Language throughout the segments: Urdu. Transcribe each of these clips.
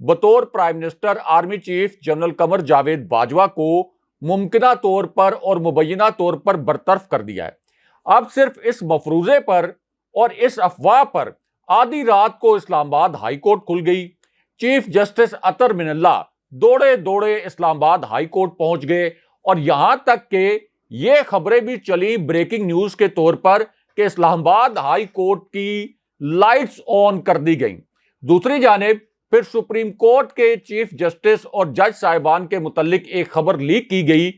بطور prime minister army chief general Qamar Javed Bajwa کو ممکنہ طور پر اور مبینہ طور پر برطرف کر دیا ہے۔ اب صرف اس مفروضے پر اور اس افواہ پر آدھی رات کو اسلام آباد ہائی کورٹ کھل گئی۔ چیف جسٹس اطہر من اللہ دوڑے دوڑے اسلام آباد ہائی کورٹ پہنچ گئے، اور یہاں تک کہ یہ خبریں بھی چلی بریکنگ نیوز کے طور پر کہ اسلام آباد ہائی کورٹ کی لائٹس آن کر دی گئیں۔ دوسری جانب پھر سپریم کورٹ کے چیف جسٹس اور جج صاحبان کے متعلق ایک خبر لیک کی گئی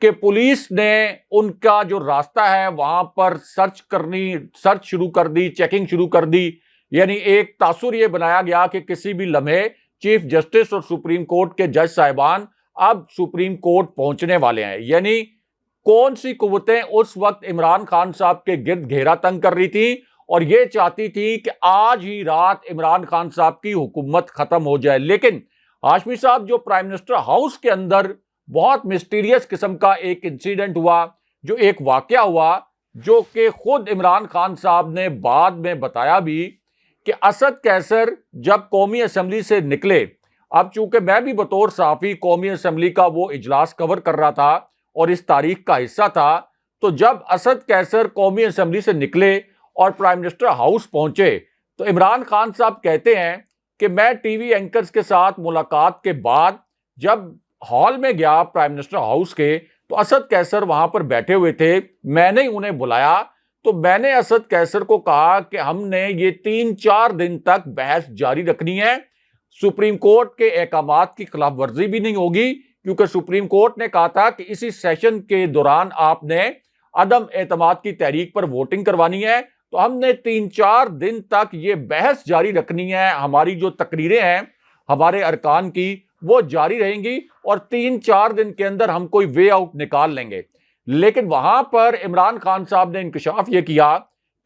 کہ پولیس نے ان کا جو راستہ ہے وہاں پر سرچ شروع کر دی، چیکنگ شروع کر دی۔ یعنی ایک تاثر یہ بنایا گیا کہ کسی بھی لمحے چیف جسٹس اور سپریم کورٹ کے جج صاحبان اب سپریم کورٹ پہنچنے والے ہیں۔ یعنی کون سی قوتیں اس وقت عمران خان صاحب کے گرد گھیرا تنگ کر رہی تھی اور یہ چاہتی تھی کہ آج ہی رات عمران خان صاحب کی حکومت ختم ہو جائے۔ لیکن ہاشمی صاحب جو پرائم منسٹر ہاؤس کے اندر بہت مسٹیریس قسم کا ایک انسیڈنٹ ہوا، جو ایک واقعہ ہوا، جو کہ خود عمران خان صاحب نے بعد میں بتایا بھی کہ اسد قیصر جب قومی اسمبلی سے نکلے، اب چونکہ میں بھی بطور صحافی قومی اسمبلی کا وہ اجلاس کور کر رہا تھا اور اس تاریخ کا حصہ تھا، تو جب اسد قیصر قومی اسمبلی سے نکلے اور پرائم منسٹر ہاؤس پہنچے تو عمران خان صاحب کہتے ہیں کہ میں ٹی وی اینکرز کے ساتھ ملاقات کے بعد جب ہال میں گیا پرائم منسٹر ہاؤس کے تو اسد قیصر وہاں پر بیٹھے ہوئے تھے، میں نے انہیں بلایا تو میں نے اسد قیصر کو کہا کہ ہم نے یہ 3-4 دن تک بحث جاری رکھنی ہے، سپریم کورٹ کے احکامات کی خلاف ورزی بھی نہیں ہوگی، کیونکہ سپریم کورٹ نے کہا تھا کہ اسی سیشن کے دوران آپ نے عدم اعتماد کی تحریک پر ووٹنگ کروانی ہے، تو ہم نے 3-4 دن تک یہ بحث جاری رکھنی ہے، ہماری جو تقریریں ہیں ہمارے ارکان کی وہ جاری رہیں گی اور 3-4 دن کے اندر ہم کوئی وے آؤٹ نکال لیں گے۔ لیکن وہاں پر عمران خان صاحب نے انکشاف یہ کیا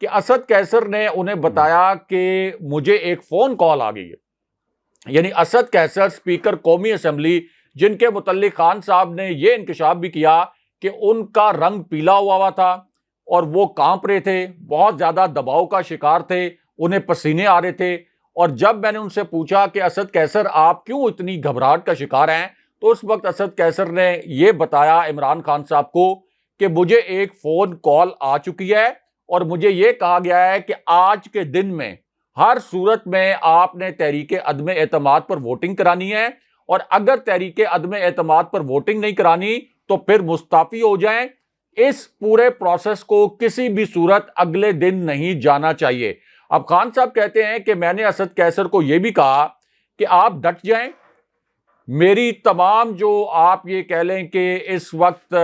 کہ اسد قیصر نے انہیں بتایا کہ مجھے ایک فون کال آ گئی ہے۔ یعنی اسد قیصر اسپیکر قومی اسمبلی، جن کے متعلق خان صاحب نے یہ انکشاف بھی کیا کہ ان کا رنگ پیلا ہوا تھا اور وہ کانپ رہے تھے، بہت زیادہ دباؤ کا شکار تھے، انہیں پسینے آ رہے تھے۔ اور جب میں نے ان سے پوچھا کہ اسد قیصر آپ کیوں اتنی گھبراہٹ کا شکار ہیں، تو اس وقت اسد قیصر نے یہ بتایا عمران خان صاحب کو کہ مجھے ایک فون کال آ چکی ہے اور مجھے یہ کہا گیا ہے کہ آج کے دن میں ہر صورت میں آپ نے تحریک عدم اعتماد پر ووٹنگ کرانی ہے، اور اگر تحریک عدم اعتماد پر ووٹنگ نہیں کرانی تو پھر مستعفی ہو جائیں۔ اس پورے پروسیس کو کسی بھی صورت اگلے دن نہیں جانا چاہیے۔ اب خان صاحب کہتے ہیں کہ میں نے اسد قیصر کو یہ بھی کہا کہ آپ ڈٹ جائیں، میری تمام جو آپ یہ کہہ لیں کہ اس وقت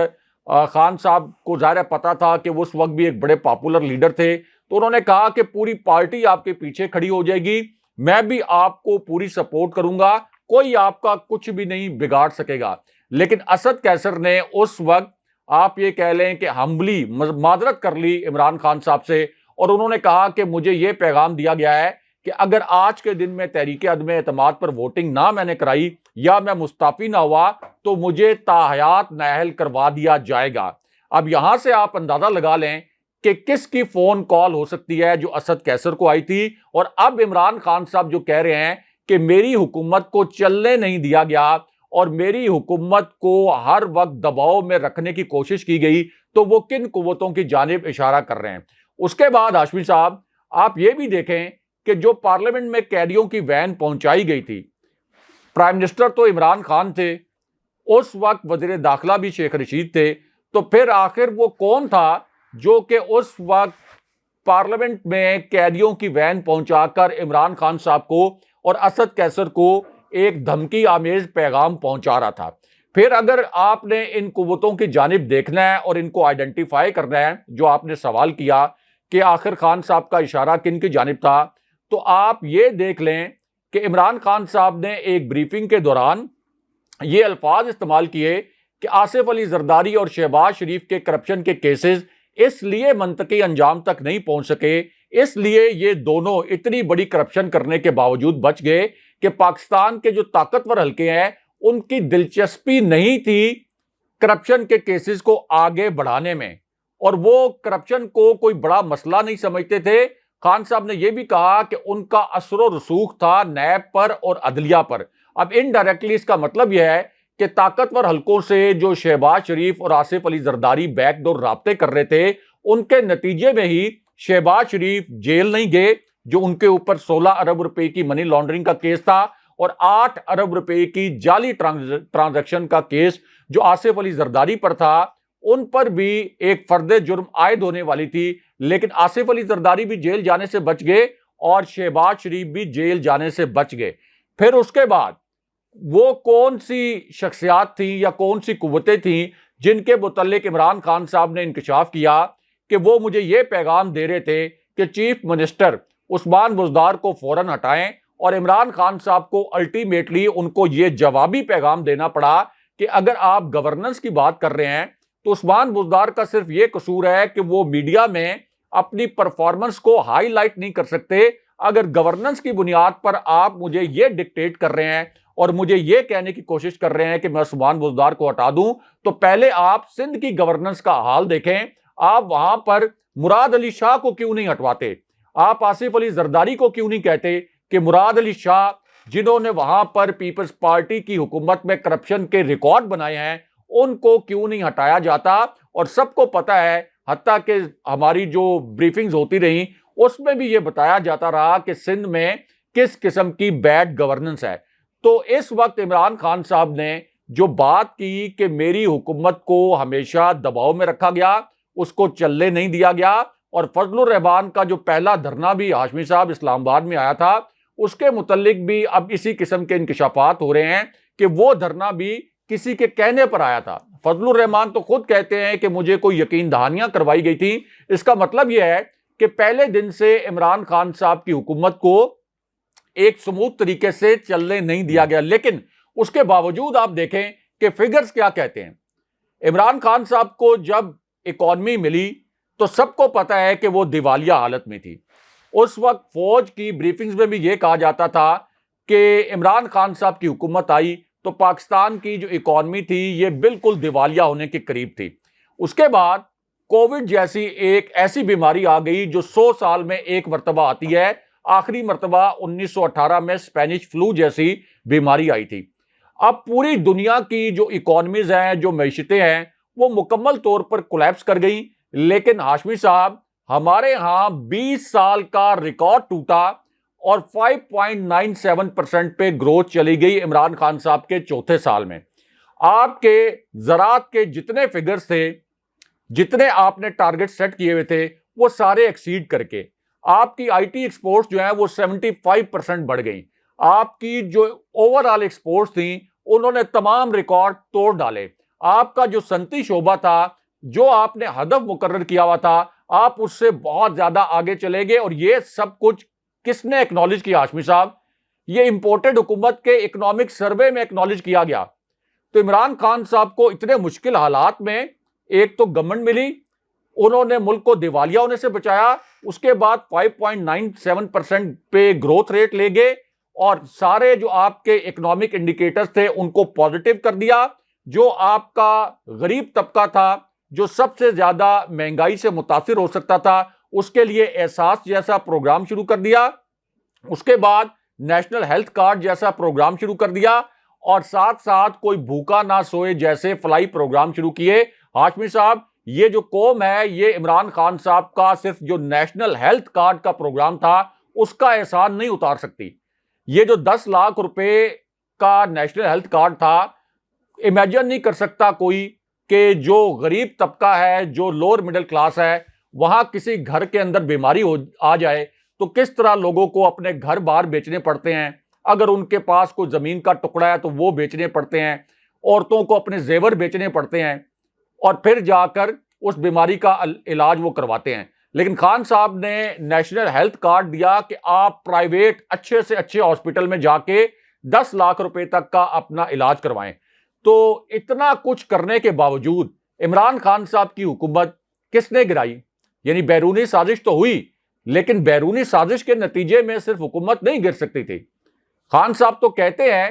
خان صاحب کو ظاہر پتا تھا کہ وہ اس وقت بھی ایک بڑے پاپولر لیڈر تھے، تو انہوں نے کہا کہ پوری پارٹی آپ کے پیچھے کھڑی ہو جائے گی، میں بھی آپ کو پوری سپورٹ کروں گا، کوئی آپ کا کچھ بھی نہیں بگاڑ سکے گا۔ لیکن اسد قیصر نے اس وقت آپ یہ کہہ لیں کہ ہمبلی معذرت کر لی عمران خان صاحب سے، اور انہوں نے کہا کہ مجھے یہ پیغام دیا گیا ہے کہ اگر آج کے دن میں تحریک عدم اعتماد پر ووٹنگ نہ میں نے کرائی یا میں مستعفی نہ ہوا تو مجھے تاحیات نااہل کروا دیا جائے گا۔ اب یہاں سے آپ اندازہ لگا لیں کہ کس کی فون کال ہو سکتی ہے جو اسد قیصر کو آئی تھی، اور اب عمران خان صاحب جو کہہ رہے ہیں کہ میری حکومت کو چلنے نہیں دیا گیا اور میری حکومت کو ہر وقت دباؤ میں رکھنے کی کوشش کی گئی، تو وہ کن قوتوں کی جانب اشارہ کر رہے ہیں۔ اس کے بعد ہاشمی صاحب آپ یہ بھی دیکھیں کہ جو پارلیمنٹ میں قیدیوں کی وین پہنچائی گئی تھی، پرائم منسٹر تو عمران خان تھے، اس وقت وزیر داخلہ بھی شیخ رشید تھے، تو پھر آخر وہ کون تھا جو کہ اس وقت پارلیمنٹ میں قیدیوں کی وین پہنچا کر عمران خان صاحب کو اور اسد قیصر کو ایک دھمکی آمیز پیغام پہنچا رہا تھا؟ پھر اگر آپ نے ان قوتوں کی جانب دیکھنا ہے اور ان کو آئیڈینٹیفائی کرنا ہے، جو آپ نے سوال کیا کہ آخر خان صاحب کا اشارہ کن کی جانب تھا، تو آپ یہ دیکھ لیں کہ عمران خان صاحب نے ایک بریفنگ کے دوران یہ الفاظ استعمال کیے کہ آصف علی زرداری اور شہباز شریف کے کرپشن کے کیسز اس لیے منطقی انجام تک نہیں پہنچ سکے، اس لیے یہ دونوں اتنی بڑی کرپشن کرنے کے باوجود بچ گئے کہ پاکستان کے جو طاقتور حلقے ہیں ان کی دلچسپی نہیں تھی کرپشن کے کیسز کو آگے بڑھانے میں، اور وہ کرپشن کو کوئی بڑا مسئلہ نہیں سمجھتے تھے۔ خان صاحب نے یہ بھی کہا کہ ان کا اثر و رسوخ تھا نیب پر اور عدلیہ پر۔ اب انڈائریکٹلی اس کا مطلب یہ ہے کہ طاقتور حلقوں سے جو شہباز شریف اور آصف علی زرداری بیک ڈور رابطے کر رہے تھے، ان کے نتیجے میں ہی شہباز شریف جیل نہیں گئے، جو ان کے اوپر 16 ارب روپے کی منی لانڈرنگ کا کیس تھا اور 8 ارب روپے کی جعلی ٹرانزیکشن کا کیس جو آصف علی زرداری پر تھا، ان پر بھی ایک فرد جرم عائد ہونے والی تھی، لیکن آصف علی زرداری بھی جیل جانے سے بچ گئے اور شہباز شریف بھی جیل جانے سے بچ گئے۔ پھر اس کے بعد وہ کون سی شخصیات تھیں یا کون سی قوتیں تھیں جن کے متعلق عمران خان صاحب نے انکشاف کیا کہ وہ مجھے یہ پیغام دے رہے تھے کہ چیف منسٹر عثمان بزدار کو فوراً ہٹائیں، اور عمران خان صاحب کو الٹیمیٹلی ان کو یہ جوابی پیغام دینا پڑا کہ اگر آپ گورننس کی بات کر رہے ہیں تو عثمان بزدار کا صرف یہ قصور ہے کہ وہ میڈیا میں اپنی پرفارمنس کو ہائی لائٹ نہیں کر سکتے۔ اگر گورننس کی بنیاد پر آپ مجھے یہ ڈکٹیٹ کر رہے ہیں اور مجھے یہ کہنے کی کوشش کر رہے ہیں کہ میں عثمان بزدار کو ہٹا دوں، تو پہلے آپ سندھ کی گورننس کا حال دیکھیں۔ آپ وہاں پر مراد علی شاہ کو کیوں نہیں ہٹواتے؟ آپ آصف علی زرداری کو کیوں نہیں کہتے کہ مراد علی شاہ جنہوں نے وہاں پر پیپلز پارٹی کی حکومت میں کرپشن کے ریکارڈ بنائے ہیں، ان کو کیوں نہیں ہٹایا جاتا؟ اور سب کو پتا ہے، حتیٰ کہ ہماری جو بریفنگز ہوتی رہیں اس میں بھی یہ بتایا جاتا رہا کہ سندھ میں کس قسم کی بیڈ گورننس ہے۔ تو اس وقت عمران خان صاحب نے جو بات کی کہ میری حکومت کو ہمیشہ دباؤ میں رکھا گیا، اس کو چلنے نہیں دیا گیا، اور فضل الرحمان کا جو پہلا دھرنا بھی ہاشمی صاحب اسلام آباد میں آیا تھا، اس کے متعلق بھی اب اسی قسم کے انکشافات ہو رہے ہیں کہ وہ دھرنا بھی کسی کے کہنے پر آیا تھا۔ فضل الرحمان تو خود کہتے ہیں کہ مجھے کوئی یقین دہانیاں کروائی گئی تھیں۔ اس کا مطلب یہ ہے کہ پہلے دن سے عمران خان صاحب کی حکومت کو ایک سموتھ طریقے سے چلنے نہیں دیا گیا، لیکن اس کے باوجود آپ دیکھیں کہ فگرز کیا کہتے ہیں۔ عمران خان صاحب کو جب اکانومی ملی تو سب کو پتا ہے کہ وہ دیوالیہ حالت میں تھی۔ اس وقت فوج کی بریفنگز میں بھی یہ کہا جاتا تھا کہ عمران خان صاحب کی حکومت آئی تو پاکستان کی جو اکانومی تھی یہ بالکل دیوالیہ ہونے کے قریب تھی۔ اس کے بعد کووڈ جیسی ایک ایسی بیماری آ گئی جو 100 سال میں ایک مرتبہ آتی ہے۔ آخری مرتبہ 1918 میں اسپینش فلو جیسی بیماری آئی تھی۔ اب پوری دنیا کی جو اکانومیز ہیں، جو معیشتیں ہیں، وہ مکمل طور پر کولیپس کر گئیں، لیکن ہاشمی صاحب ہمارے ہاں 20 سال کا ریکارڈ ٹوٹا اور 5.97% پہ گروتھ چلی گئی عمران خان صاحب کے چوتھے سال میں۔ آپ کے زراعت کے جتنے فگرز تھے، جتنے آپ نے ٹارگٹ سیٹ کیے ہوئے تھے، وہ سارے ایکسیڈ کر کے آپ کی آئی ٹی ایکسپورٹس جو ہیں وہ 75% بڑھ گئیں۔ آپ کی جو اوور آل ایکسپورٹس تھیں انہوں نے تمام ریکارڈ توڑ ڈالے۔ آپ کا جو صنعتی شعبہ تھا، جو آپ نے ہدف مقرر کیا ہوا تھا، آپ اس سے بہت زیادہ آگے چلے گئے۔ اور یہ سب کچھ کس نے ایکنالج کیا ہاشمی صاحب؟ یہ امپورٹڈ حکومت کے اکنامک سروے میں ایکنالج کیا گیا۔ تو عمران خان صاحب کو اتنے مشکل حالات میں ایک تو گورنمنٹ ملی، انہوں نے ملک کو دیوالیہ ہونے سے بچایا، اس کے بعد 5.97% پہ گروتھ ریٹ لے گئے اور سارے جو آپ کے اکنامک انڈیکیٹرز تھے ان کو پازیٹیو کر دیا۔ جو آپ کا غریب طبقہ تھا، جو سب سے زیادہ مہنگائی سے متاثر ہو سکتا تھا، اس کے لیے احساس جیسا پروگرام شروع کر دیا۔ اس کے بعد نیشنل ہیلتھ کارڈ جیسا پروگرام شروع کر دیا، اور ساتھ ساتھ کوئی بھوکا نہ سوئے جیسے فلائی پروگرام شروع کیے۔ ہاشمی صاحب، یہ جو قوم ہے، یہ عمران خان صاحب کا صرف جو نیشنل ہیلتھ کارڈ کا پروگرام تھا اس کا احسان نہیں اتار سکتی۔ یہ جو 10 لاکھ روپے کا نیشنل ہیلتھ کارڈ تھا، امیجن نہیں کر سکتا کوئی کہ جو غریب طبقہ ہے، جو لوور مڈل کلاس ہے، وہاں کسی گھر کے اندر بیماری آ جائے تو کس طرح لوگوں کو اپنے گھر بار بیچنے پڑتے ہیں۔ اگر ان کے پاس کوئی زمین کا ٹکڑا ہے تو وہ بیچنے پڑتے ہیں، عورتوں کو اپنے زیور بیچنے پڑتے ہیں، اور پھر جا کر اس بیماری کا علاج وہ کرواتے ہیں۔ لیکن خان صاحب نے نیشنل ہیلتھ کارڈ دیا کہ آپ پرائیویٹ اچھے سے اچھے ہاسپٹل میں جا کے 10 لاکھ روپے تک کا اپنا علاج کروائیں۔ تو اتنا کچھ کرنے کے باوجود عمران خان صاحب کی حکومت کس نے گرائی؟ یعنی بیرونی سازش تو ہوئی، لیکن بیرونی سازش کے نتیجے میں صرف حکومت نہیں گر سکتی تھی۔ خان صاحب تو کہتے ہیں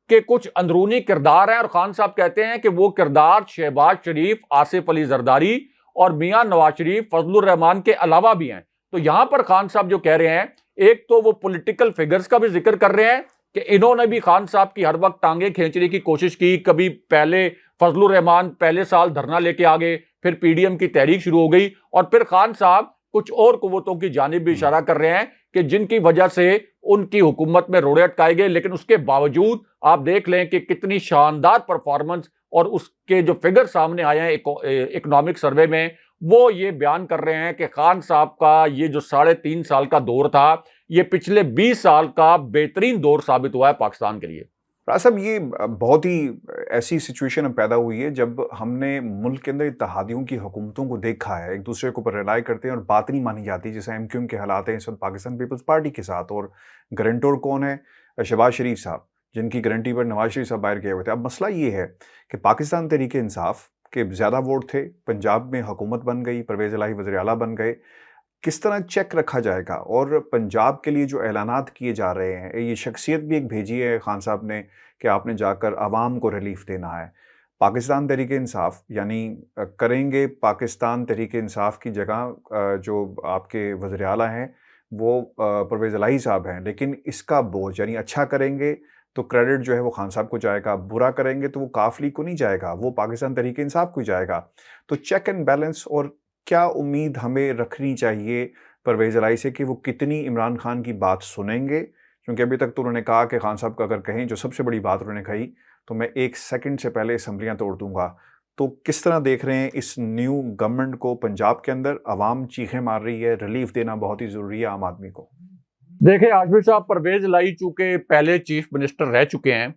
کہ کچھ اندرونی کردار ہیں، اور خان صاحب کہتے ہیں کہ وہ کردار شہباز شریف، آصف علی زرداری اور میاں نواز شریف، فضل الرحمان کے علاوہ بھی ہیں۔ تو یہاں پر خان صاحب جو کہہ رہے ہیں، ایک تو وہ پولیٹیکل فگرز کا بھی ذکر کر رہے ہیں کہ انہوں نے بھی خان صاحب کی ہر وقت ٹانگیں کھینچنے کی کوشش کی. کبھی پہلے فضل الرحمان پہلے سال دھرنا لے کے آگے, پھر پی ڈی ایم کی تحریک شروع ہو گئی, اور پھر خان صاحب کچھ اور قوتوں کی جانب بھی اشارہ کر رہے ہیں کہ جن کی وجہ سے ان کی حکومت میں روڑے اٹکائے گئے. لیکن اس کے باوجود آپ دیکھ لیں کہ کتنی شاندار پرفارمنس, اور اس کے جو فگر سامنے آئے ہیں اکنامک سروے میں, وہ یہ بیان کر رہے ہیں کہ خان صاحب کا یہ جو 3.5 سال کا دور تھا, یہ پچھلے 20 سال کا بہترین دور ثابت ہوا ہے پاکستان کے لیے. راز صاحب, یہ بہت ہی ایسی سچویشن پیدا ہوئی ہے جب ہم نے ملک کے اندر اتحادیوں کی حکومتوں کو دیکھا ہے, ایک دوسرے کے اوپر ریلائی کرتے ہیں اور بات نہیں مانی جاتی, جیسے ایم کیو ایم کے حالات ہیں اس وقت پاکستان پیپلز پارٹی کے ساتھ, اور گارنٹور کون ہے؟ شہباز شریف صاحب, جن کی گارنٹی پر نواز شریف صاحب باہر گئے ہوئے تھے. اب مسئلہ یہ ہے کہ پاکستان تحریک انصاف کے زیادہ ووٹ تھے, پنجاب میں حکومت بن گئی, پرویز الہی وزیر اعلیٰ بن گئے. کس طرح چیک رکھا جائے گا؟ اور پنجاب کے لیے جو اعلانات کیے جا رہے ہیں, یہ شخصیت بھی ایک بھیجی ہے خان صاحب نے کہ آپ نے جا کر عوام کو ریلیف دینا ہے. پاکستان تحریک انصاف یعنی کریں گے پاکستان تحریک انصاف کی جگہ جو آپ کے وزیر اعلیٰ ہیں وہ پرویز الہی صاحب ہیں, لیکن اس کا بوجھ یعنی اچھا کریں گے تو کریڈٹ جو ہے وہ خان صاحب کو جائے گا, برا کریں گے تو وہ کافلی کو نہیں جائے گا, وہ پاکستان تحریک انصاف کو جائے گا. تو چیک اینڈ بیلنس, اور کیا امید ہمیں رکھنی چاہیے پرویز الہی سے کہ وہ کتنی عمران خان کی بات سنیں گے؟ کیونکہ ابھی تک تو انہوں نے کہا کہ خان صاحب کا اگر کہیں جو سب سے بڑی بات انہوں نے کہی تو میں 1 سیکنڈ سے پہلے اسمبلیاں توڑ دوں گا. تو کس طرح دیکھ رہے ہیں اس نیو گورنمنٹ کو پنجاب کے اندر؟ عوام چیخیں مار رہی ہے, ریلیف دینا بہت ہی ضروری ہے عام آدمی کو. دیکھیں عاشور صاحب, پرویز الہی چونکہ پہلے چیف منسٹر رہ چکے ہیں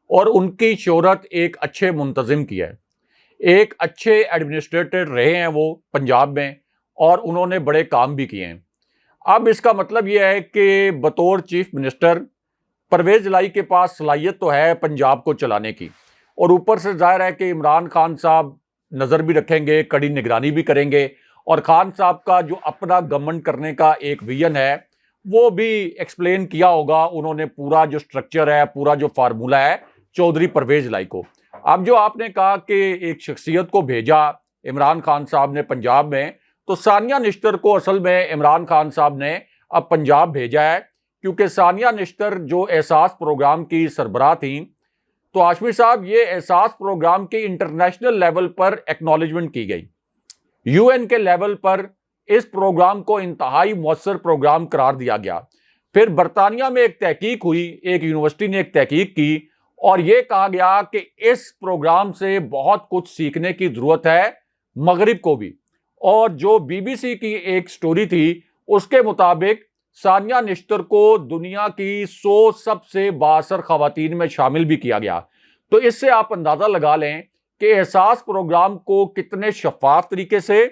اور ان کی شہرت ایک اچھے منتظم کی ہے, ایک اچھے ایڈمنسٹریٹر رہے ہیں وہ پنجاب میں, اور انہوں نے بڑے کام بھی کیے ہیں. اب اس کا مطلب یہ ہے کہ بطور چیف منسٹر پرویز الہی کے پاس صلاحیت تو ہے پنجاب کو چلانے کی, اور اوپر سے ظاہر ہے کہ عمران خان صاحب نظر بھی رکھیں گے, کڑی نگرانی بھی کریں گے, اور خان صاحب کا جو اپنا گورنمنٹ کرنے کا ایک ویژن ہے وہ بھی ایکسپلین کیا ہوگا انہوں نے, پورا جو سٹرکچر ہے, پورا جو فارمولہ ہے چودھری پرویز الہی کو. اب جو آپ نے کہا کہ ایک شخصیت کو بھیجا عمران خان صاحب نے پنجاب میں, تو ثانیہ نشتر کو اصل میں عمران خان صاحب نے اب پنجاب بھیجا ہے, کیونکہ ثانیہ نشتر جو احساس پروگرام کی سربراہ تھیں, تو ہاشمی صاحب یہ احساس پروگرام کی انٹرنیشنل لیول پر ایکنالجمنٹ کی گئی, یو این کے لیول پر اس پروگرام کو انتہائی مؤثر پروگرام قرار دیا گیا. پھر برطانیہ میں ایک تحقیق ہوئی, ایک یونیورسٹی نے ایک تحقیق کی, اور یہ کہا گیا کہ اس پروگرام سے بہت کچھ سیکھنے کی ضرورت ہے مغرب کو بھی. اور جو بی بی سی کی ایک سٹوری تھی اس کے مطابق ثانیہ نشتر کو دنیا کی 100 سب سے بااثر خواتین میں شامل بھی کیا گیا. تو اس سے آپ اندازہ لگا لیں کہ احساس پروگرام کو کتنے شفاف طریقے سے,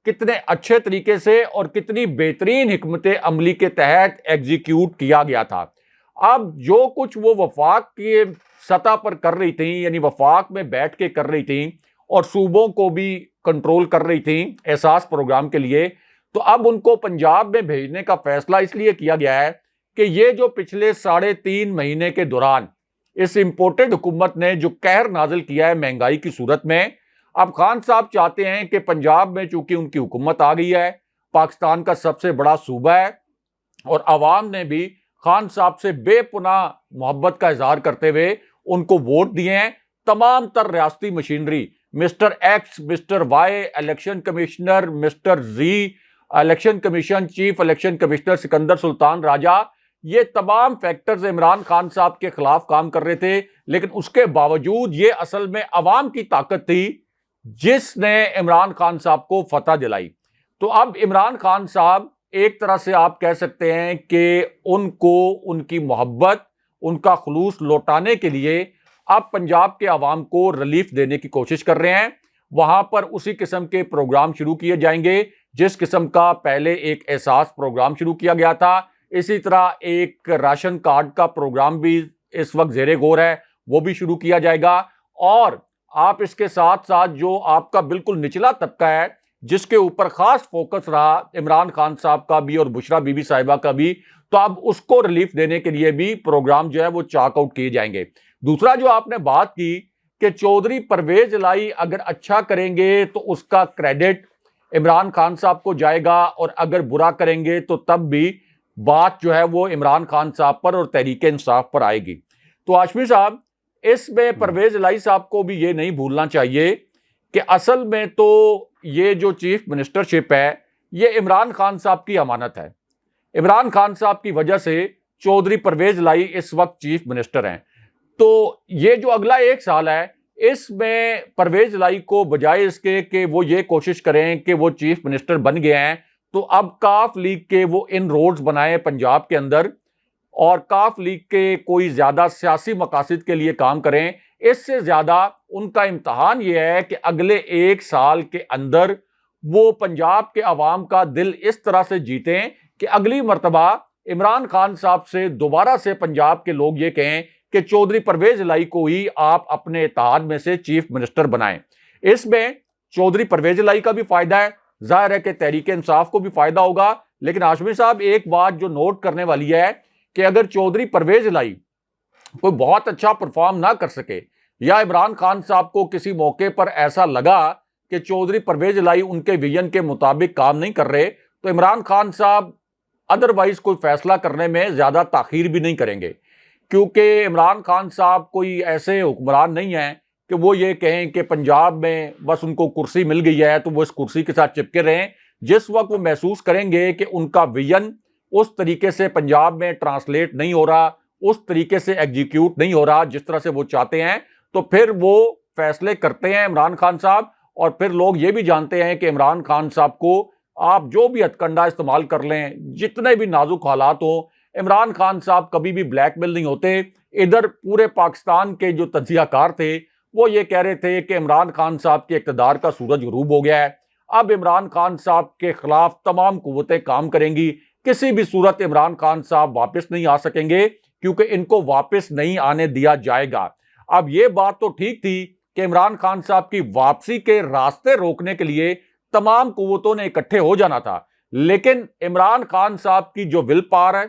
کتنے اچھے طریقے سے اور کتنی بہترین حکمت عملی کے تحت ایگزیکیوٹ کیا گیا تھا. اب جو کچھ وہ وفاق کی سطح پر کر رہی تھیں, یعنی وفاق میں بیٹھ کے کر رہی تھیں اور صوبوں کو بھی کنٹرول کر رہی تھیں احساس پروگرام کے لیے, تو اب ان کو پنجاب میں بھیجنے کا فیصلہ اس لیے کیا گیا ہے کہ یہ جو پچھلے 3.5 مہینے کے دوران اس امپورٹڈ حکومت نے جو قہر نازل کیا ہے مہنگائی کی صورت میں, اب خان صاحب چاہتے ہیں کہ پنجاب میں چونکہ ان کی حکومت آ گئی ہے, پاکستان کا سب سے بڑا صوبہ ہے, اور عوام نے بھی خان صاحب سے بے پناہ محبت کا اظہار کرتے ہوئے ان کو ووٹ دیے ہیں. تمام تر ریاستی machinery, Mister X, Mister Y election commissioner, Mister Z election commission, chief election commissioner Sikandar Sultan Raja, یہ تمام فیکٹرز عمران خان صاحب کے خلاف کام کر رہے تھے. لیکن اس کے باوجود یہ اصل میں عوام کی طاقت تھی جس نے عمران خان صاحب کو فتح دلائی. تو اب عمران خان صاحب ایک طرح سے آپ کہہ سکتے ہیں کہ ان کو ان کی محبت, ان کا خلوص لوٹانے کے لیے اب پنجاب کے عوام کو ریلیف دینے کی کوشش کر رہے ہیں. وہاں پر اسی قسم کے پروگرام شروع کیے جائیں گے جس قسم کا پہلے ایک احساس پروگرام شروع کیا گیا تھا. اسی طرح ایک راشن کارڈ کا پروگرام بھی اس وقت زیر غور ہے, وہ بھی شروع کیا جائے گا. اور آپ اس کے ساتھ ساتھ جو آپ کا بالکل نچلا طبقہ ہے جس کے اوپر خاص فوکس رہا عمران خان صاحب کا بھی اور بشرا بی بی صاحبہ کا بھی, تو اب اس کو ریلیف دینے کے لیے بھی پروگرام جو ہے وہ چاک آؤٹ کیے جائیں گے. دوسرا جو آپ نے بات کی کہ چودھری پرویز الہی اگر اچھا کریں گے تو اس کا کریڈٹ عمران خان صاحب کو جائے گا, اور اگر برا کریں گے تو تب بھی بات جو ہے وہ عمران خان صاحب پر اور تحریک انصاف پر آئے گی۔ تو ہاشمی صاحب، اس میں پرویز الہی صاحب کو بھی یہ نہیں بھولنا چاہیے کہ اصل میں تو یہ جو چیف منسٹرشپ ہے یہ عمران خان صاحب کی امانت ہے۔ عمران خان صاحب کی وجہ سے چودھری پرویز الہی اس وقت چیف منسٹر ہیں۔ تو یہ جو اگلا 1 سال ہے اس میں پرویز الہی کو بجائے اس کے کہ وہ یہ کوشش کریں کہ وہ چیف منسٹر بن گئے ہیں تو اب کاف لیگ کے وہ ان روڈز بنائیں پنجاب کے اندر، اور کاف لیگ کے کوئی زیادہ سیاسی مقاصد کے لیے کام کریں۔ اس سے زیادہ ان کا امتحان یہ ہے کہ اگلے 1 سال کے اندر وہ پنجاب کے عوام کا دل اس طرح سے جیتیں کہ اگلی مرتبہ عمران خان صاحب سے دوبارہ سے پنجاب کے لوگ یہ کہیں کہ چودھری پرویز الہی کو ہی آپ اپنے اتحاد میں سے چیف منسٹر بنائیں۔ اس میں چودھری پرویز الہی کا بھی فائدہ ہے، ظاہر ہے کہ تحریک انصاف کو بھی فائدہ ہوگا، لیکن ہاشمی صاحب ایک بات جو نوٹ کرنے والی ہے کہ اگر چودھری پرویز الہی کوئی بہت اچھا پرفارم نہ کر سکے یا عمران خان صاحب کو کسی موقع پر ایسا لگا کہ چودھری پرویز الہی ان کے ویژن کے مطابق کام نہیں کر رہے تو عمران خان صاحب ادروائز کوئی فیصلہ کرنے میں زیادہ تاخیر بھی نہیں کریں گے، کیونکہ عمران خان صاحب کوئی ایسے حکمران نہیں ہیں کہ وہ یہ کہیں کہ پنجاب میں بس ان کو کرسی مل گئی ہے تو وہ اس کرسی کے ساتھ چپکے رہیں۔ جس وقت وہ محسوس کریں گے کہ ان کا ویژن اس طریقے سے پنجاب میں ٹرانسلیٹ نہیں ہو رہا، اس طریقے سے ایگزیکیوٹ نہیں ہو رہا جس طرح سے وہ چاہتے ہیں، تو پھر وہ فیصلے کرتے ہیں عمران خان صاحب۔ اور پھر لوگ یہ بھی جانتے ہیں کہ عمران خان صاحب کو آپ جو بھی ہتھ کنڈا استعمال کر لیں، جتنے بھی نازک حالات ہوں، عمران خان صاحب کبھی بھی بلیک میل نہیں ہوتے۔ ادھر پورے پاکستان کے جو تجزیہ کار تھے وہ یہ کہہ رہے تھے کہ عمران خان صاحب کے اقتدار کا سورج غروب ہو گیا ہے، اب عمران خان صاحب کے خلاف تمام قوتیں کام کریں گی، کسی بھی صورت عمران خان صاحب واپس نہیں آ سکیں گے کیونکہ ان کو واپس نہیں آنے دیا جائے گا۔ اب یہ بات تو ٹھیک تھی کہ عمران خان صاحب کی واپسی کے راستے روکنے کے لیے تمام قوتوں نے اکٹھے ہو جانا تھا، لیکن عمران خان صاحب کی جو ول پاور ہے،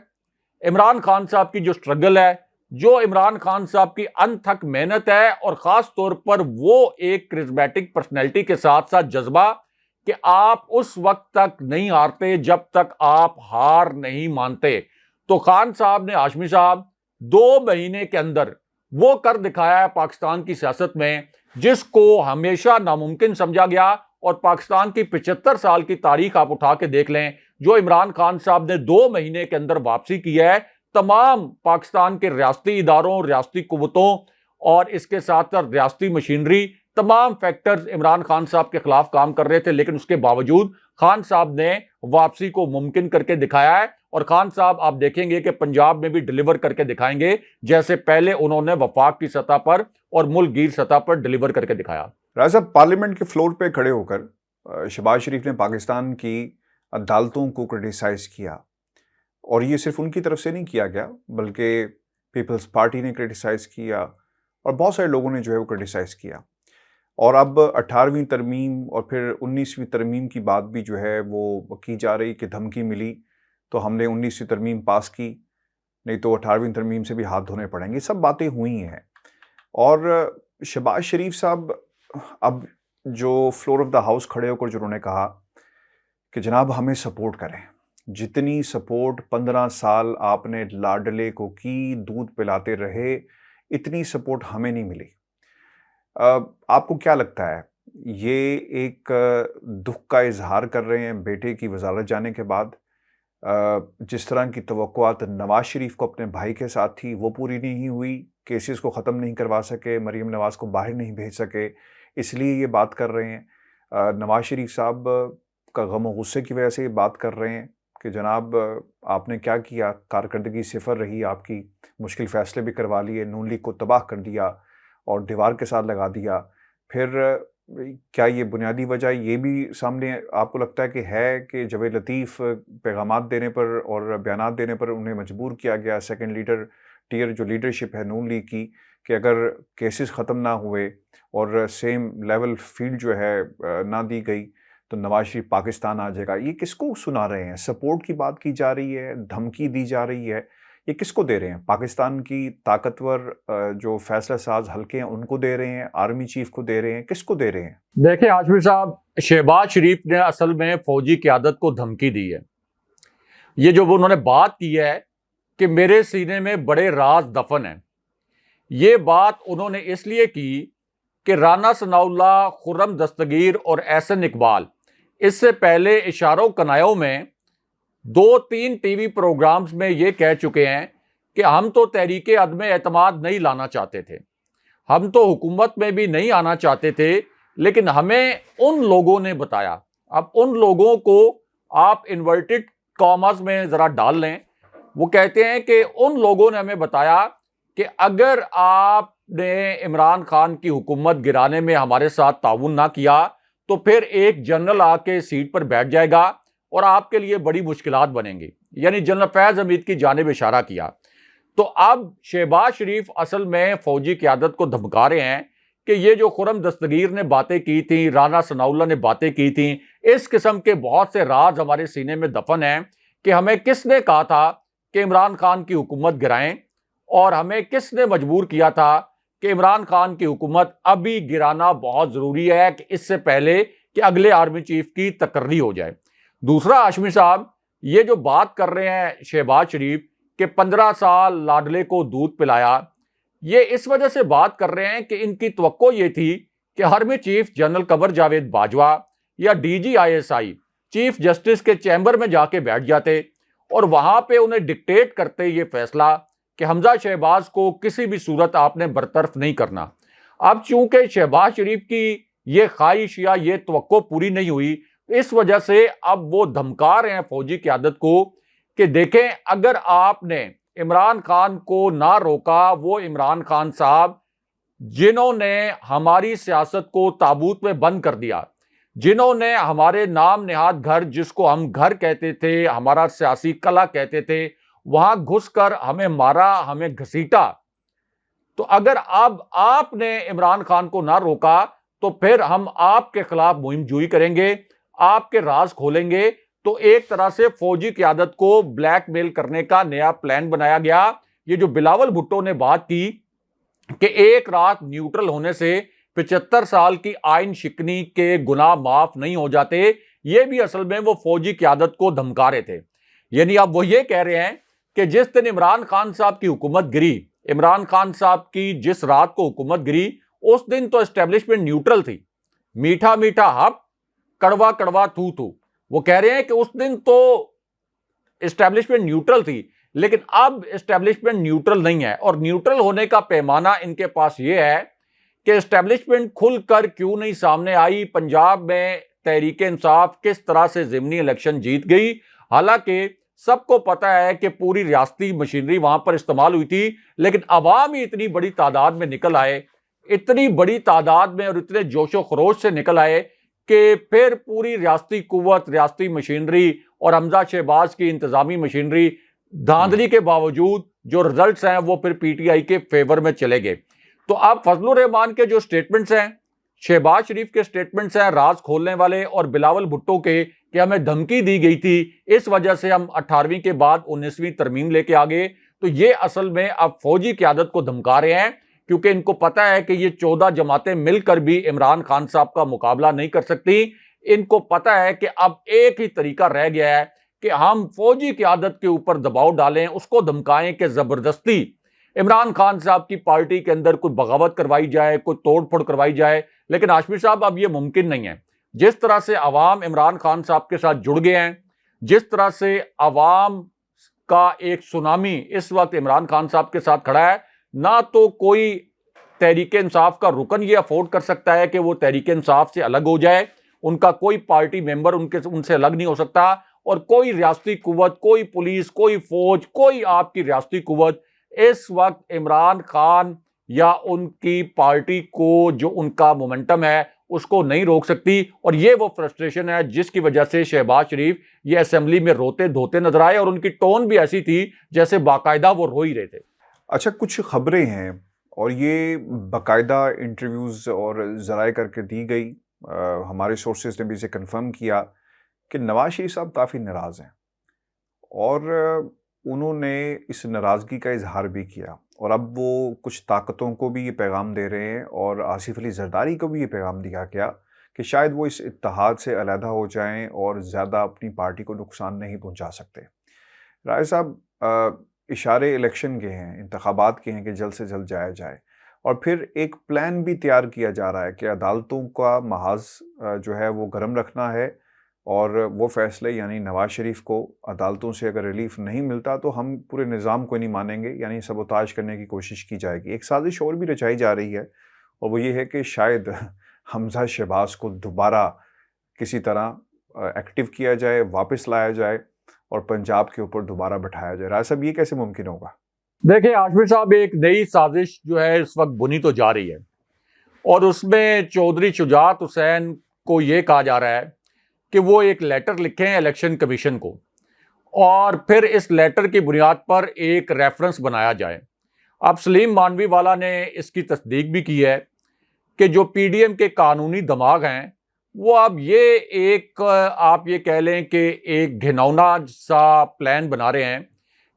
عمران خان صاحب کی جو سٹرگل ہے، جو عمران خان صاحب کی انتھک محنت ہے، اور خاص طور پر وہ ایک کرزمیٹک پرسنالٹی کے ساتھ ساتھ جذبہ کہ آپ اس وقت تک نہیں ہارتے جب تک آپ ہار نہیں مانتے، تو خان صاحب نے ہاشمی صاحب 2 مہینے کے اندر وہ کر دکھایا ہے پاکستان کی سیاست میں جس کو ہمیشہ ناممکن سمجھا گیا۔ اور پاکستان کی 75 سال کی تاریخ آپ اٹھا کے دیکھ لیں، جو عمران خان صاحب نے 2 مہینے کے اندر واپسی کی ہے، تمام پاکستان کے ریاستی اداروں، ریاستی قوتوں اور اس کے ساتھ ساتھ ریاستی مشینری، تمام فیکٹرز عمران خان صاحب کے خلاف کام کر رہے تھے، لیکن اس کے باوجود خان صاحب نے واپسی کو ممکن کر کے دکھایا ہے۔ اور خان صاحب آپ دیکھیں گے کہ پنجاب میں بھی ڈیلیور کر کے دکھائیں گے جیسے پہلے انہوں نے وفاق کی سطح پر اور ملک گیر سطح پر ڈیلیور کر کے دکھایا۔ راجہ صاحب، پارلیمنٹ کے فلور پہ کھڑے ہو کر شہباز شریف نے پاکستان کی عدالتوں کو کرٹیسائز کیا، اور یہ صرف ان کی طرف سے نہیں کیا گیا بلکہ پیپلز پارٹی نے کرٹیسائز کیا اور بہت سارے لوگوں نے جو ہے وہ کرٹیسائز کیا۔ اور اب 18ویں ترمیم اور پھر 19ویں ترمیم کی بات بھی جو ہے وہ کی جا رہی کہ دھمکی ملی تو ہم نے 19ویں ترمیم پاس کی، نہیں تو 18ویں ترمیم سے بھی ہاتھ دھونے پڑیں گے۔ سب باتیں ہوئی ہیں، اور شہباز شریف صاحب اب جو فلور آف دا ہاؤس کھڑے ہو کر جو انہوں نے کہا کہ جناب ہمیں سپورٹ کریں، جتنی سپورٹ 15 سال آپ نے لاڈلے کو کی، دودھ پلاتے رہے، اتنی سپورٹ ہمیں نہیں ملی۔ آپ کو کیا لگتا ہے یہ ایک دکھ کا اظہار کر رہے ہیں بیٹے کی وزارت جانے کے بعد؟ جس طرح کی توقعات نواز شریف کو اپنے بھائی کے ساتھ تھی وہ پوری نہیں ہوئی، کیسز کو ختم نہیں کروا سکے، مریم نواز کو باہر نہیں بھیج سکے، اس لیے یہ بات کر رہے ہیں۔ نواز شریف صاحب کا غم و غصے کی وجہ سے یہ بات کر رہے ہیں کہ جناب آپ نے کیا کیا، کارکردگی صفر رہی آپ کی، مشکل فیصلے بھی کروا لیے، نون لیگ کو تباہ کر دیا اور دیوار کے ساتھ لگا دیا۔ پھر کیا یہ بنیادی وجہ یہ بھی سامنے آپ کو لگتا ہے کہ ہے کہ جاوید لطیف پیغامات دینے پر اور بیانات دینے پر انہیں مجبور کیا گیا، سیکنڈ لیڈر ٹیئر جو لیڈرشپ ہے نون لیگ کی، کہ اگر کیسز ختم نہ ہوئے اور سیم لیول فیلڈ جو ہے نہ دی گئی تو نواز شریف پاکستان آ جائے گا؟ یہ کس کو سنا رہے ہیں؟ سپورٹ کی بات کی جا رہی ہے، دھمکی دی جا رہی ہے، یہ کس کو دے رہے ہیں؟ پاکستان کی طاقتور جو فیصلہ ساز حلقے ہیں ان کو دے رہے ہیں، آرمی چیف کو دے رہے ہیں، کس کو دے رہے ہیں؟ دیکھیں ہاشمی صاحب، شہباز شریف نے اصل میں فوجی قیادت کو دھمکی دی ہے۔ یہ جو انہوں نے بات کی ہے کہ میرے سینے میں بڑے راز دفن ہیں، یہ بات انہوں نے اس لیے کی کہ رانا ثناء اللہ، خرم دستگیر اور احسن اقبال اس سے پہلے اشاروں کنایوں میں 2-3 ٹی وی پروگرامز میں یہ کہہ چکے ہیں کہ ہم تو تحریک عدم اعتماد نہیں لانا چاہتے تھے، ہم تو حکومت میں بھی نہیں آنا چاہتے تھے، لیکن ہمیں ان لوگوں نے بتایا۔ اب ان لوگوں کو آپ انورٹڈ کاماز میں ذرا ڈال لیں، وہ کہتے ہیں کہ ان لوگوں نے ہمیں بتایا کہ اگر آپ نے عمران خان کی حکومت گرانے میں ہمارے ساتھ تعاون نہ کیا تو پھر ایک جنرل آ کے سیٹ پر بیٹھ جائے گا اور آپ کے لیے بڑی مشکلات بنیں گی، یعنی جنرل فیض حمید کی جانب اشارہ کیا۔ تو اب شہباز شریف اصل میں فوجی قیادت کو دھمکا رہے ہیں کہ یہ جو خرم دستگیر نے باتیں کی تھیں، رانا ثناء اللہ نے باتیں کی تھیں، اس قسم کے بہت سے راز ہمارے سینے میں دفن ہیں کہ ہمیں کس نے کہا تھا کہ عمران خان کی حکومت گرائیں، اور ہمیں کس نے مجبور کیا تھا کہ عمران خان کی حکومت ابھی گرانا بہت ضروری ہے کہ اس سے پہلے کہ اگلے آرمی چیف کی تقرری ہو جائے۔ دوسرا، ہاشمی صاحب یہ جو بات کر رہے ہیں شہباز شریف کہ 15 سال لاڈلے کو دودھ پلایا، یہ اس وجہ سے بات کر رہے ہیں کہ ان کی توقع یہ تھی کہ army chief general Qamar Javed Bajwa یا D G I S I chief justice کے چیمبر میں جا کے بیٹھ جاتے اور وہاں پہ انہیں ڈکٹیٹ کرتے یہ فیصلہ کہ حمزہ شہباز کو کسی بھی صورت آپ نے برطرف نہیں کرنا۔ اب چونکہ شہباز شریف کی یہ خواہش یا یہ توقع پوری نہیں ہوئی، اس وجہ سے اب وہ دھمکا رہے ہیں فوجی قیادت کو کہ دیکھیں اگر آپ نے عمران خان کو نہ روکا، وہ عمران خان صاحب جنہوں نے ہماری سیاست کو تابوت میں بند کر دیا، جنہوں نے ہمارے نام نہاد گھر، جس کو ہم گھر کہتے تھے، ہمارا سیاسی قلعہ کہتے تھے، وہاں گھس کر ہمیں مارا، ہمیں گھسیٹا، تو اگر اب آپ نے عمران خان کو نہ روکا تو پھر ہم آپ کے خلاف مہم جوئی کریں گے، آپ کے راز کھولیں گے۔ تو ایک طرح سے فوجی قیادت کو بلیک میل کرنے کا نیا پلان بنایا گیا۔ یہ جو بلاول بھٹو نے بات کی کہ ایک رات نیوٹرل ہونے سے 75 سال کی آئین شکنی کے گناہ معاف نہیں ہو جاتے، یہ بھی اصل میں وہ فوجی قیادت کو دھمکا رہے تھے۔ یعنی اب وہ یہ کہہ رہے ہیں کہ جس دن عمران خان صاحب کی حکومت گری، عمران خان صاحب کی جس رات کو حکومت گری، اس دن تو اسٹیبلشمنٹ نیوٹرل تھی، میٹھا میٹھا ہپ، کڑوا کڑوا تھو تھو۔ وہ کہہ رہے ہیں کہ اس دن تو اسٹیبلشمنٹ نیوٹرل تھی، لیکن اب اسٹیبلشمنٹ نیوٹرل نہیں ہے، اور نیوٹرل ہونے کا پیمانہ ان کے پاس یہ ہے کہ اسٹیبلشمنٹ کھل کر کیوں نہیں سامنے آئی۔ پنجاب میں تحریک انصاف کس طرح سے ضمنی الیکشن جیت گئی، حالانکہ سب کو پتا ہے کہ پوری ریاستی مشینری وہاں پر استعمال ہوئی تھی، لیکن عوام ہی اتنی بڑی تعداد میں نکل آئے، اتنی بڑی تعداد میں اور اتنے جوش و خروش سے نکل آئے کہ پھر پوری ریاستی قوت، ریاستی مشینری اور حمزہ شہباز کی انتظامی مشینری دھاندلی کے باوجود جو رزلٹس ہیں وہ پھر پی ٹی آئی کے فیور میں چلے گئے۔ تو اب فضل الرحمان کے جو سٹیٹمنٹس ہیں، شہباز شریف کے سٹیٹمنٹس ہیں راز کھولنے والے، اور بلاول بھٹو کے کہ ہمیں دھمکی دی گئی تھی، اس وجہ سے ہم 18ویں کے بعد 19ویں ترمیم لے کے آگے، تو یہ اصل میں اب فوجی قیادت کو دھمکا رہے ہیں، کیونکہ ان کو پتا ہے کہ یہ 14 جماعتیں مل کر بھی عمران خان صاحب کا مقابلہ نہیں کر سکتی۔ ان کو پتا ہے کہ اب ایک ہی طریقہ رہ گیا ہے کہ ہم فوجی قیادت کے اوپر دباؤ ڈالیں، اس کو دھمکائیں کہ زبردستی عمران خان صاحب کی پارٹی کے اندر کوئی بغاوت کروائی جائے، کوئی توڑ پھوڑ کروائی جائے۔ لیکن ہاشمی صاحب اب یہ ممکن نہیں ہے۔ جس طرح سے عوام عمران خان صاحب کے ساتھ جڑ گئے ہیں، جس طرح سے عوام کا ایک سونامی اس وقت عمران خان صاحب کے ساتھ کھڑا ہے، نہ تو کوئی تحریک انصاف کا رکن یہ افورڈ کر سکتا ہے کہ وہ تحریک انصاف سے الگ ہو جائے، ان کا کوئی پارٹی ممبر ان سے الگ نہیں ہو سکتا، اور کوئی ریاستی قوت، کوئی پولیس، کوئی فوج، کوئی آپ کی ریاستی قوت اس وقت عمران خان یا ان کی پارٹی کو جو ان کا مومنٹم ہے اس کو نہیں روک سکتی۔ اور یہ وہ فرسٹریشن ہے جس کی وجہ سے شہباز شریف یہ اسمبلی میں روتے دھوتے نظر آئے، اور ان کی ٹون بھی ایسی تھی جیسے باقاعدہ وہ رو ہی رہے تھے۔ اچھا، کچھ خبریں ہیں اور یہ باقاعدہ انٹرویوز اور ذرائع کر کے دی گئی، ہمارے سورسز نے بھی اسے کنفرم کیا کہ نواز شریف صاحب کافی ناراض ہیں، اور انہوں نے اس ناراضگی کا اظہار بھی کیا، اور اب وہ کچھ طاقتوں کو بھی یہ پیغام دے رہے ہیں، اور آصف علی زرداری کو بھی یہ پیغام دیا گیا کہ شاید وہ اس اتحاد سے علیحدہ ہو جائیں اور زیادہ اپنی پارٹی کو نقصان نہیں پہنچا سکتے۔ رائے صاحب اشارے الیکشن کے ہیں، انتخابات کے ہیں کہ جلد سے جلد جایا جائے، اور پھر ایک پلان بھی تیار کیا جا رہا ہے کہ عدالتوں کا محاذ جو ہے وہ گرم رکھنا ہے، اور وہ فیصلے یعنی نواز شریف کو عدالتوں سے اگر ریلیف نہیں ملتا تو ہم پورے نظام کو نہیں مانیں گے، یعنی سبوتاژ کرنے کی کوشش کی جائے گی۔ ایک سازش اور بھی رچائی جا رہی ہے، اور وہ یہ ہے کہ شاید حمزہ شہباز کو دوبارہ کسی طرح ایکٹیو کیا جائے، واپس لایا جائے اور پنجاب کے اوپر دوبارہ بٹھایا جائے۔ رائے صاحب یہ کیسے ممکن ہوگا؟ دیکھیں ہاشمی صاحب، ایک نئی سازش جو ہے اس وقت بنی تو جا رہی ہے، اور اس میں چودھری شجاعت حسین کو یہ کہا جا رہا ہے کہ وہ ایک لیٹر لکھیں الیکشن کمیشن کو، اور پھر اس لیٹر کی بنیاد پر ایک ریفرنس بنایا جائے۔ اب سلیم مانوی والا نے اس کی تصدیق بھی کی ہے کہ جو پی ڈی ایم کے قانونی دماغ ہیں وہ اب یہ ایک آپ یہ کہہ لیں کہ ایک گھنونا سا پلان بنا رہے ہیں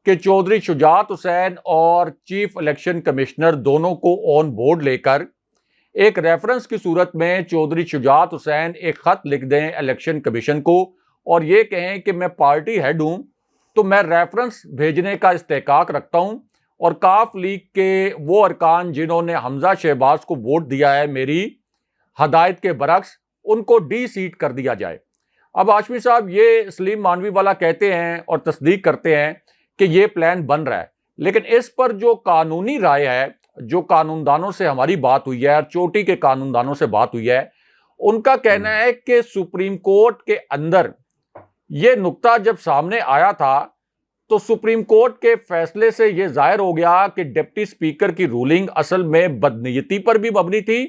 کہ چودھری شجاعت حسین اور چیف الیکشن کمشنر دونوں کو آن بورڈ لے کر ایک ریفرنس کی صورت میں چودھری شجاعت حسین ایک خط لکھ دیں الیکشن کمیشن کو، اور یہ کہیں کہ میں پارٹی ہیڈ ہوں تو میں ریفرنس بھیجنے کا استحقاق رکھتا ہوں، اور کاف لیگ کے وہ ارکان جنہوں نے حمزہ شہباز کو ووٹ دیا ہے میری ہدایت کے برعکس، ان کو ڈی سیٹ کر دیا جائے۔ اب ہاشمی صاحب یہ سلیم مانوی والا کہتے ہیں اور تصدیق کرتے ہیں کہ یہ پلان بن رہا ہے، لیکن اس پر جو قانونی رائے ہے، جو قانون دانوں سے ہماری بات ہوئی ہے اور چوٹی کے قانون دانوں سے بات ہوئی ہے، ان کا کہنا ہے کہ سپریم کورٹ کے اندر یہ نقطہ جب سامنے آیا تھا تو سپریم کورٹ کے فیصلے سے یہ ظاہر ہو گیا کہ ڈپٹی سپیکر کی رولنگ اصل میں بدنیتی پر بھی مبنی تھی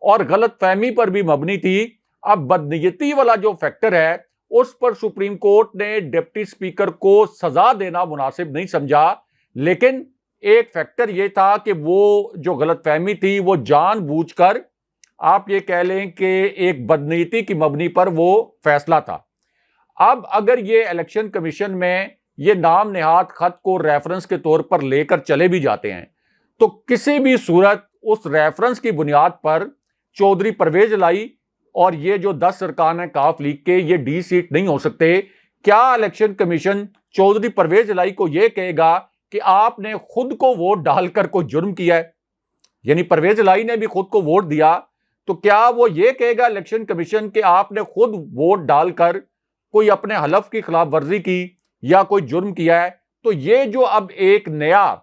اور غلط فہمی پر بھی مبنی تھی۔ اب بدنیتی والا جو فیکٹر ہے اس پر سپریم کورٹ نے ڈپٹی سپیکر کو سزا دینا مناسب نہیں سمجھا، لیکن ایک فیکٹر یہ تھا کہ وہ جو غلط فہمی تھی وہ جان بوجھ کر آپ یہ کہہ لیں کہ ایک بدنیتی کی مبنی پر وہ فیصلہ تھا۔ اب اگر یہ الیکشن کمیشن میں یہ نام نہاد خط کو ریفرنس کے طور پر لے کر چلے بھی جاتے ہیں تو کسی بھی صورت اس ریفرنس کی بنیاد پر چودھری پرویز الہی اور یہ جو 10 ارکان ہیں کاف لیگ کے، یہ ڈی سیٹ نہیں ہو سکتے۔ کیا الیکشن کمیشن چودھری پرویز الہی کو یہ کہے گا کہ آپ نے خود کو ووٹ ڈال کر کوئی جرم کیا ہے؟ یعنی پرویز الہی نے بھی خود کو ووٹ دیا، تو کیا وہ یہ کہے گا الیکشن کمیشن کہ آپ نے خود ووٹ ڈال کر کوئی اپنے حلف کی خلاف ورزی کی یا کوئی جرم کیا ہے؟ تو یہ جو اب ایک نیا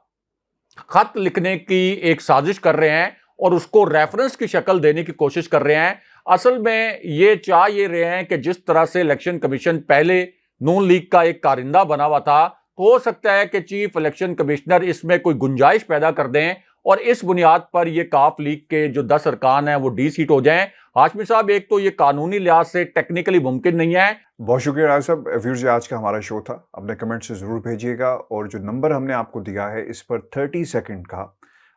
خط لکھنے کی ایک سازش کر رہے ہیں اور اس کو ریفرنس کی شکل دینے کی کوشش کر رہے ہیں، اصل میں یہ چاہ یہ رہے ہیں کہ جس طرح سے الیکشن کمیشن پہلے نون لیگ کا ایک کارندہ بنا ہوا تھا، تو ہو سکتا ہے کہ چیف الیکشن کمشنر اس میں کوئی گنجائش پیدا کر دیں اور اس بنیاد پر یہ کاف لیگ کے جو 10 ارکان ہیں وہ ڈی سیٹ ہو جائیں۔ ہاشمی صاحب، ایک تو یہ قانونی لحاظ سے ٹیکنیکلی ممکن نہیں ہے۔ بہت شکریہ راج صاحب۔ ویورز، آج کا ہمارا شو تھا، اپنے کمنٹ سے ضرور بھیجیے گا، اور جو نمبر ہم نے آپ کو دیا ہے اس پر 30 سیکنڈ کا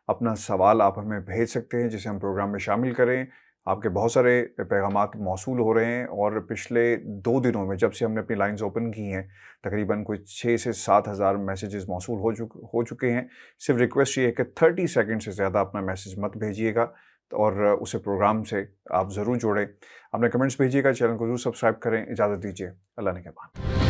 اپنا سوال آپ ہمیں بھیج سکتے ہیں جسے ہم پروگرام میں شامل کریں۔ آپ کے بہت سارے پیغامات موصول ہو رہے ہیں، اور پچھلے 2 دنوں میں جب سے ہم نے اپنی لائنز اوپن کی ہیں تقریباً کوئی 6 سے 7 ہزار میسیجز موصول ہو چکے ہیں۔ صرف ریکویسٹ یہ ہے کہ 30 سیکنڈ سے زیادہ اپنا میسیج مت بھیجیے گا، اور اسے پروگرام سے آپ ضرور جوڑیں۔ اپنے کمنٹس بھیجیے گا، چینل کو ضرور سبسکرائب کریں۔ اجازت دیجیے، اللہ نگہبان۔